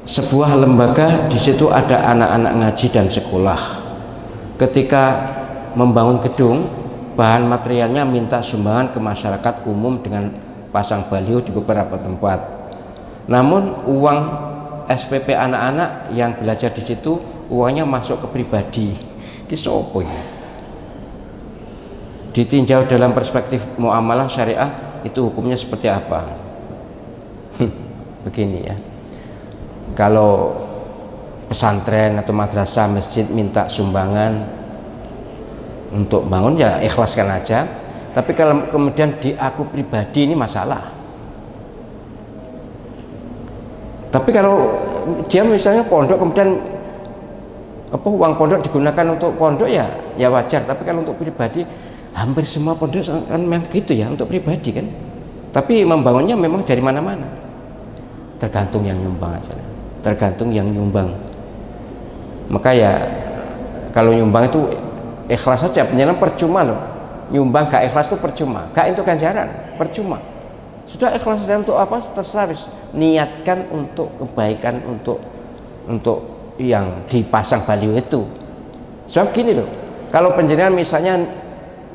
sebuah lembaga, di situ ada anak-anak ngaji dan sekolah. Ketika membangun gedung, bahan materialnya minta sumbangan ke masyarakat umum dengan pasang baliho di beberapa tempat. Namun uang SPP anak-anak yang belajar di situ uangnya masuk ke pribadi. Ki sopo ya? Ditinjau dalam perspektif muamalah syariah, itu hukumnya seperti apa? Begini ya. Kalau pesantren atau madrasah, masjid minta sumbangan untuk bangun, ya ikhlaskan aja. Tapi kalau kemudian di aku pribadi, ini masalah. Tapi kalau dia misalnya pondok, kemudian uang pondok digunakan untuk pondok, ya wajar. Tapi kalau untuk pribadi, hampir semua pondok kan memang gitu ya, untuk pribadi kan. Tapi membangunnya memang dari mana-mana, tergantung yang nyumbang aja, tergantung yang nyumbang. Maka ya kalau nyumbang itu ikhlas saja, penyelam percuma loh. Nyumbang gak ikhlas itu percuma, gak itu ganjaran, percuma. Sudah ikhlas saja untuk apa? Terserah, niatkan untuk kebaikan, untuk yang dipasang baliho itu. Sebab gini loh, kalau penjenengan misalnya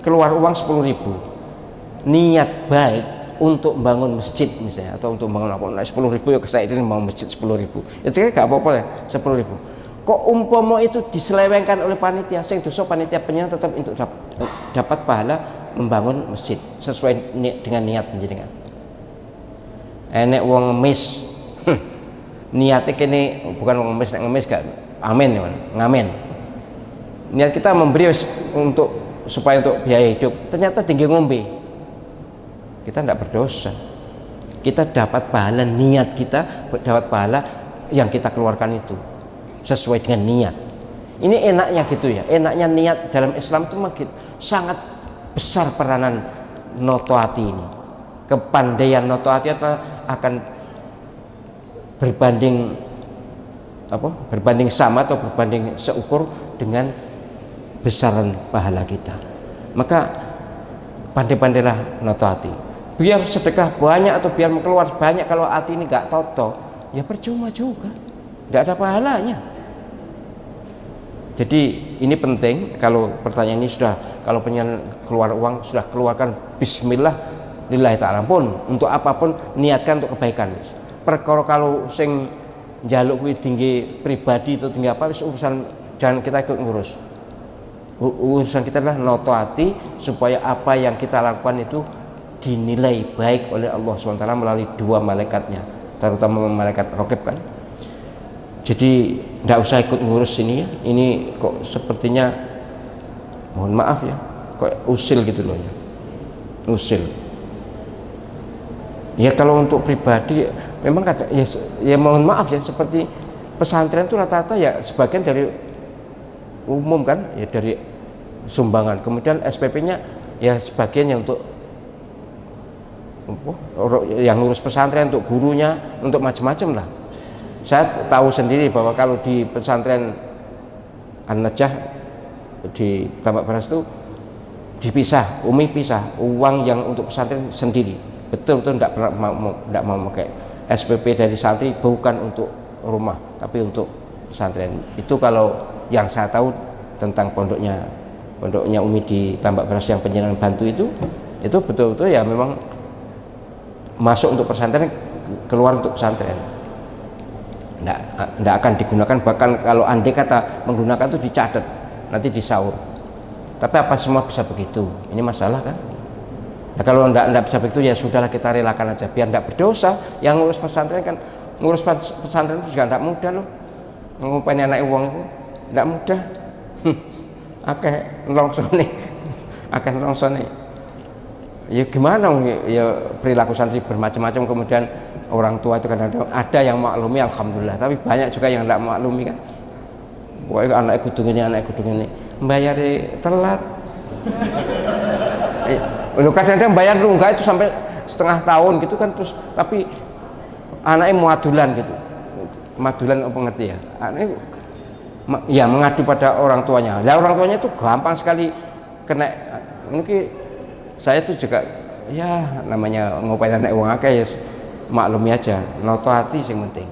keluar uang 10.000, niat baik untuk bangun masjid misalnya, atau untuk bangun apa, 10.000 ya saya ini mau masjid 10.000, itu kan gak apa-apa ya, 10.000. Kok umpama itu diselewengkan oleh panitia, sing dosa panitia penyelenggara tetap untuk dapat pahala membangun masjid sesuai dengan niat penjenengan. Enek wong ngemis, niatnya kene bukan wong ngemis, nek ngemis gak amin ya, ngamen. Niat kita memberi untuk supaya untuk biaya hidup, ternyata tinggi ngombe, kita tidak berdosa. Kita dapat pahala, niat kita dapat pahala yang kita keluarkan itu sesuai dengan niat. Ini enaknya gitu ya, enaknya niat dalam Islam itu makin sangat besar peranan noto hati ini. Kepandaian noto hati akan berbanding sama atau berbanding seukur dengan besaran pahala kita. Maka pandai-pandailah noto hati. Biar sedekah banyak atau biar keluar banyak, kalau hati ini gak toto, ya percuma juga, gak ada pahalanya. Jadi ini penting. Kalau pertanyaan ini sudah, kalau pengen keluar uang, sudah keluarkan bismillah lillahi ta'ala pun, untuk apapun niatkan untuk kebaikan. Perkara kalau sing njaluk kuwi tinggi pribadi itu tinggi apa, urusan jangan kita ikut ngurus. Urusan kita adalah noto hati supaya apa yang kita lakukan itu dinilai baik oleh Allah SWT melalui dua malaikatnya, terutama malaikat Raqib kan. Jadi tidak usah ikut ngurus ini ya. Ini kok sepertinya, mohon maaf ya, kok usil gitu loh ya. Usil. Ya kalau untuk pribadi memang ada ya mohon maaf ya, seperti pesantren itu rata-rata ya sebagian dari umum kan, ya dari sumbangan. Kemudian SPP-nya ya sebagian yang untuk yang ngurus pesantren, untuk gurunya, untuk macam-macam lah. Saya tahu sendiri bahwa kalau di pesantren An-Najah di Tambak Beras itu dipisah, Umi pisah, uang yang untuk pesantren sendiri. Betul-betul tidak mau pakai SPP dari santri, bukan untuk rumah tapi untuk pesantren. Itu kalau yang saya tahu tentang pondoknya Umi di Tambak Beras yang penjenengan bantu itu betul-betul ya memang masuk untuk pesantren, keluar untuk pesantren. Tidak akan digunakan, bahkan kalau andai kata menggunakan itu dicatat, nanti disaur. Tapi apa semua bisa begitu? Ini masalah kan? Nah, kalau tidak bisa begitu ya sudahlah, kita relakan aja biar tidak berdosa. Yang ngurus pesantren kan, ngurus pesantren itu juga tidak mudah loh. Ngupaini anak uang itu tidak mudah. Akeh longsone. Ya gimana ya, perilaku santri bermacam-macam, kemudian orang tua itu kadang-kadang ada yang maklumi alhamdulillah, tapi banyak juga yang tidak maklumi kan. Pokoknya anak kudu ini bayari telat. Kadang-kadang bayar nunggak itu sampai setengah tahun gitu kan, terus tapi anaknya muadulan gitu. Madulan apa ngerti ya? Anaknya ya mengadu pada orang tuanya. Lah orang tuanya itu gampang sekali kena. Mungkin saya itu juga ya namanya ngopain anak uang akeh ya maklumi aja, noto hati sing penting.